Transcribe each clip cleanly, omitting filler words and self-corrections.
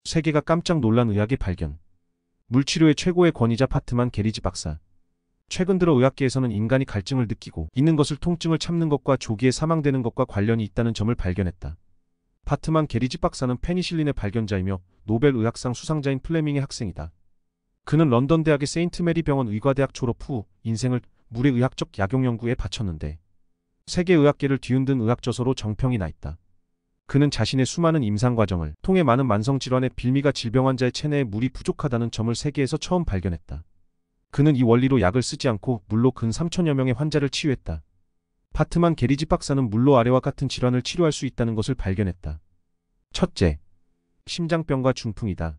세계가 깜짝 놀란 의학의 발견. 물치료의 최고의 권위자 파트만 게리지 박사. 최근 들어 의학계에서는 인간이 갈증을 느끼고 있는 것을 통증을 참는 것과 조기에 사망되는 것과 관련이 있다는 점을 발견했다. 파트만 게리지 박사는 페니실린의 발견자이며 노벨 의학상 수상자인 플레밍의 학생이다. 그는 런던 대학의 세인트 메리 병원 의과대학 졸업 후 인생을 물의 의학적 약용 연구에 바쳤는데 세계 의학계를 뒤흔든 의학 저서로 정평이 나 있다. 그는 자신의 수많은 임상 과정을 통해 많은 만성 질환의 빌미가 질병 환자의 체내에 물이 부족하다는 점을 세계에서 처음 발견했다. 그는 이 원리로 약을 쓰지 않고 물로 근 3천여 명의 환자를 치유했다. 파트만 게리지 박사는 물로 아래와 같은 질환을 치료할 수 있다는 것을 발견했다. 첫째, 심장병과 중풍이다.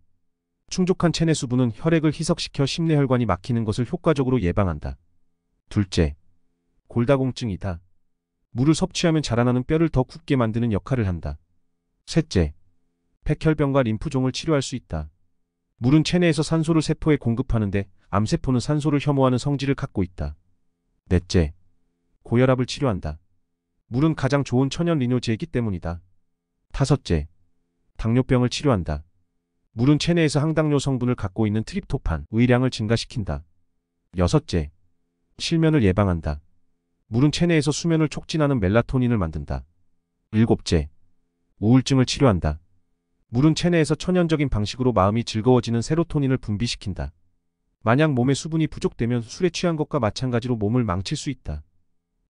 충족한 체내 수분은 혈액을 희석시켜 심내혈관이 막히는 것을 효과적으로 예방한다. 둘째, 골다공증이다. 물을 섭취하면 자라나는 뼈를 더 굳게 만드는 역할을 한다. 셋째, 백혈병과 림프종을 치료할 수 있다. 물은 체내에서 산소를 세포에 공급하는데 암세포는 산소를 혐오하는 성질을 갖고 있다. 넷째, 고혈압을 치료한다. 물은 가장 좋은 천연리뇨제이기 때문이다. 다섯째, 당뇨병을 치료한다. 물은 체내에서 항당뇨 성분을 갖고 있는 트립토판, 의량을 증가시킨다. 여섯째, 실면을 예방한다. 물은 체내에서 수면을 촉진하는 멜라토닌을 만든다. 일곱째, 우울증을 치료한다. 물은 체내에서 천연적인 방식으로 마음이 즐거워지는 세로토닌을 분비시킨다. 만약 몸에 수분이 부족되면 술에 취한 것과 마찬가지로 몸을 망칠 수 있다.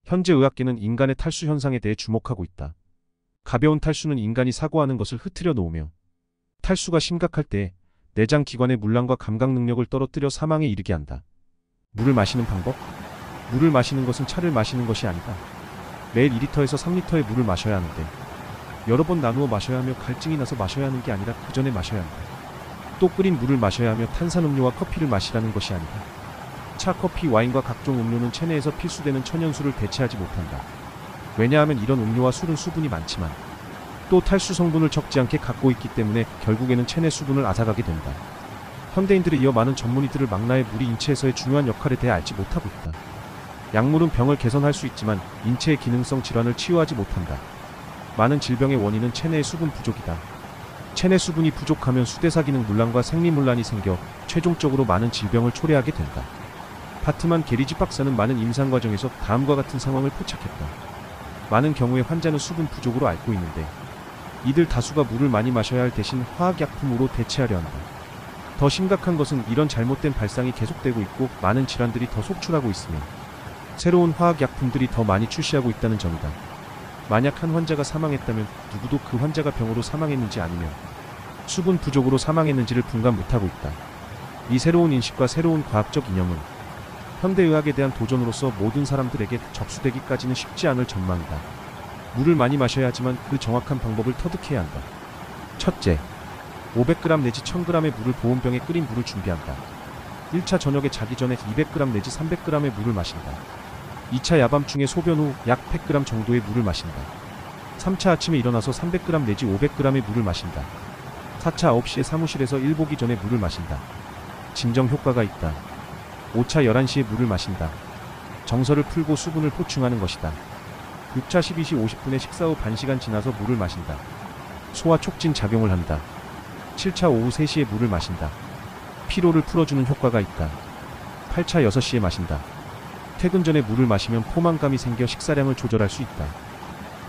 현재 의학계는 인간의 탈수 현상에 대해 주목하고 있다. 가벼운 탈수는 인간이 사고하는 것을 흐트려 놓으며 탈수가 심각할 때 내장 기관의 문란과 감각 능력을 떨어뜨려 사망에 이르게 한다. 물을 마시는 방법? 물을 마시는 것은 차를 마시는 것이 아니다. 매일 2리터에서 3리터의 물을 마셔야 하는데 여러 번 나누어 마셔야 하며 갈증이 나서 마셔야 하는 게 아니라 그 전에 마셔야 한다. 또 끓인 물을 마셔야 하며 탄산음료와 커피를 마시라는 것이 아니다. 차, 커피, 와인과 각종 음료는 체내에서 필수되는 천연수를 대체하지 못한다. 왜냐하면 이런 음료와 술은 수분이 많지만 또 탈수 성분을 적지 않게 갖고 있기 때문에 결국에는 체내 수분을 앗아가게 된다. 현대인들에 이어 많은 전문의들을 망라해 물이 인체에서의 중요한 역할에 대해 알지 못하고 있다. 약물은 병을 개선할 수 있지만 인체의 기능성 질환을 치유하지 못한다. 많은 질병의 원인은 체내의 수분 부족이다. 체내 수분이 부족하면 수대사 기능 문란과 생리문란이 생겨 최종적으로 많은 질병을 초래하게 된다. 파트만 게리지 박사는 많은 임상 과정에서 다음과 같은 상황을 포착했다. 많은 경우에 환자는 수분 부족으로 앓고 있는데 이들 다수가 물을 많이 마셔야 할 대신 화학약품으로 대체하려 한다. 더 심각한 것은 이런 잘못된 발상이 계속되고 있고 많은 질환들이 더 속출하고 있으며 새로운 화학약품들이 더 많이 출시하고 있다는 점이다. 만약 한 환자가 사망했다면 누구도 그 환자가 병으로 사망했는지 아니면 수분 부족으로 사망했는지를 분간 못하고 있다. 이 새로운 인식과 새로운 과학적 이념은 현대의학에 대한 도전으로서 모든 사람들에게 접수되기까지는 쉽지 않을 전망이다. 물을 많이 마셔야 하지만 그 정확한 방법을 터득해야 한다. 첫째, 500g 내지 1000g의 물을 보온병에 끓인 물을 준비한다. 1차 저녁에 자기 전에 200g 내지 300g의 물을 마신다. 2차 야밤중에 소변 후 약 100g 정도의 물을 마신다. 3차 아침에 일어나서 300g 내지 500g의 물을 마신다. 4차 9시에 사무실에서 일 보기 전에 물을 마신다. 진정 효과가 있다. 5차 11시에 물을 마신다. 정서를 풀고 수분을 보충하는 것이다. 6차 12시 50분에 식사 후 반시간 지나서 물을 마신다. 소화 촉진 작용을 한다. 7차 오후 3시에 물을 마신다. 피로를 풀어주는 효과가 있다. 8차 6시에 마신다. 퇴근 전에 물을 마시면 포만감이 생겨 식사량을 조절할 수 있다.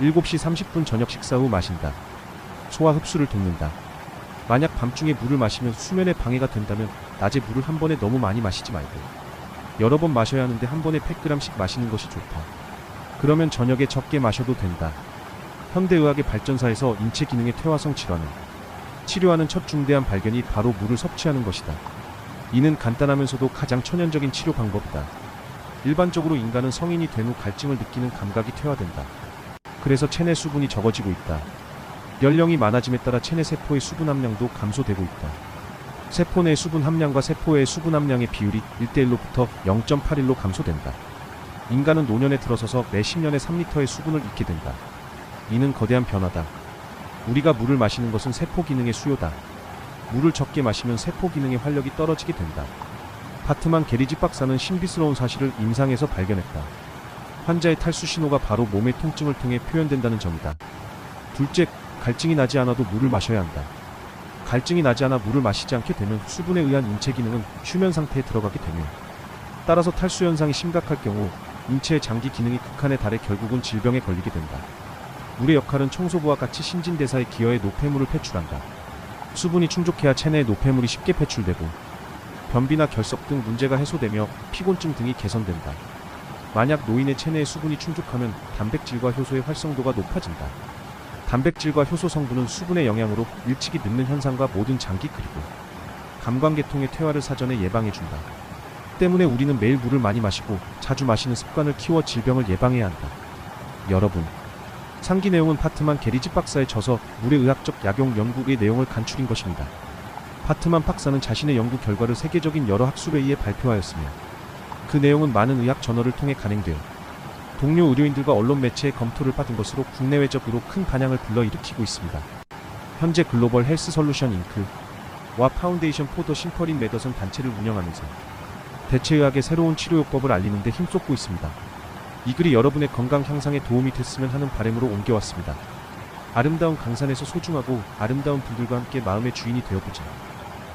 7시 30분 저녁 식사 후 마신다. 소화 흡수를 돕는다. 만약 밤중에 물을 마시면 수면에 방해가 된다면 낮에 물을 한 번에 너무 많이 마시지 말고 여러 번 마셔야 하는데 한 번에 100g씩 마시는 것이 좋다. 그러면 저녁에 적게 마셔도 된다. 현대의학의 발전사에서 인체 기능의 퇴화성 질환을 치료하는 첫 중대한 발견이 바로 물을 섭취하는 것이다. 이는 간단하면서도 가장 천연적인 치료 방법이다. 일반적으로 인간은 성인이 된 후 갈증을 느끼는 감각이 퇴화된다. 그래서 체내 수분이 적어지고 있다. 연령이 많아짐에 따라 체내 세포의 수분 함량도 감소되고 있다. 세포 내 수분 함량과 세포 외의 수분 함량의 비율이 1대1로부터 0.81로 감소된다. 인간은 노년에 들어서서 매 10년에 3리터의 수분을 잃게 된다. 이는 거대한 변화다. 우리가 물을 마시는 것은 세포 기능의 수요다. 물을 적게 마시면 세포 기능의 활력이 떨어지게 된다. 파트만 게리지 박사는 신비스러운 사실을 임상에서 발견했다. 환자의 탈수 신호가 바로 몸의 통증을 통해 표현된다는 점이다. 둘째, 갈증이 나지 않아도 물을 마셔야 한다. 갈증이 나지 않아 물을 마시지 않게 되면 수분에 의한 인체 기능은 휴면 상태에 들어가게 되며, 따라서 탈수 현상이 심각할 경우 인체의 장기 기능이 극한에 달해 결국은 질병에 걸리게 된다. 물의 역할은 청소부와 같이 신진대사에 기여해 노폐물을 배출한다. 수분이 충족해야 체내에 노폐물이 쉽게 배출되고 변비나 결석 등 문제가 해소되며 피곤증 등이 개선된다. 만약 노인의 체내에 수분이 충족하면 단백질과 효소의 활성도가 높아진다. 단백질과 효소 성분은 수분의 영향으로 일찍이 늙는 현상과 모든 장기 그리고 감관계통의 퇴화를 사전에 예방해준다. 때문에 우리는 매일 물을 많이 마시고 자주 마시는 습관을 키워 질병을 예방해야 한다. 여러분, 상기 내용은 파트만 게리지 박사의 저서 물의 의학적 약용 연구의 내용을 간추린 것입니다. 파트만 박사는 자신의 연구 결과를 세계적인 여러 학술에 의해 발표하였으며 그 내용은 많은 의학 저널을 통해 간행되어 동료 의료인들과 언론 매체의 검토를 받은 것으로 국내외적으로 큰 반향을 불러일으키고 있습니다. 현재 글로벌 헬스 솔루션 잉크와 파운데이션 포 더 심펄인 메더슨 단체를 운영하면서 대체의학의 새로운 치료요법을 알리는 데 힘쏟고 있습니다. 이 글이 여러분의 건강 향상에 도움이 됐으면 하는 바람으로 옮겨왔습니다. 아름다운 강산에서 소중하고 아름다운 분들과 함께 마음의 주인이 되어보자.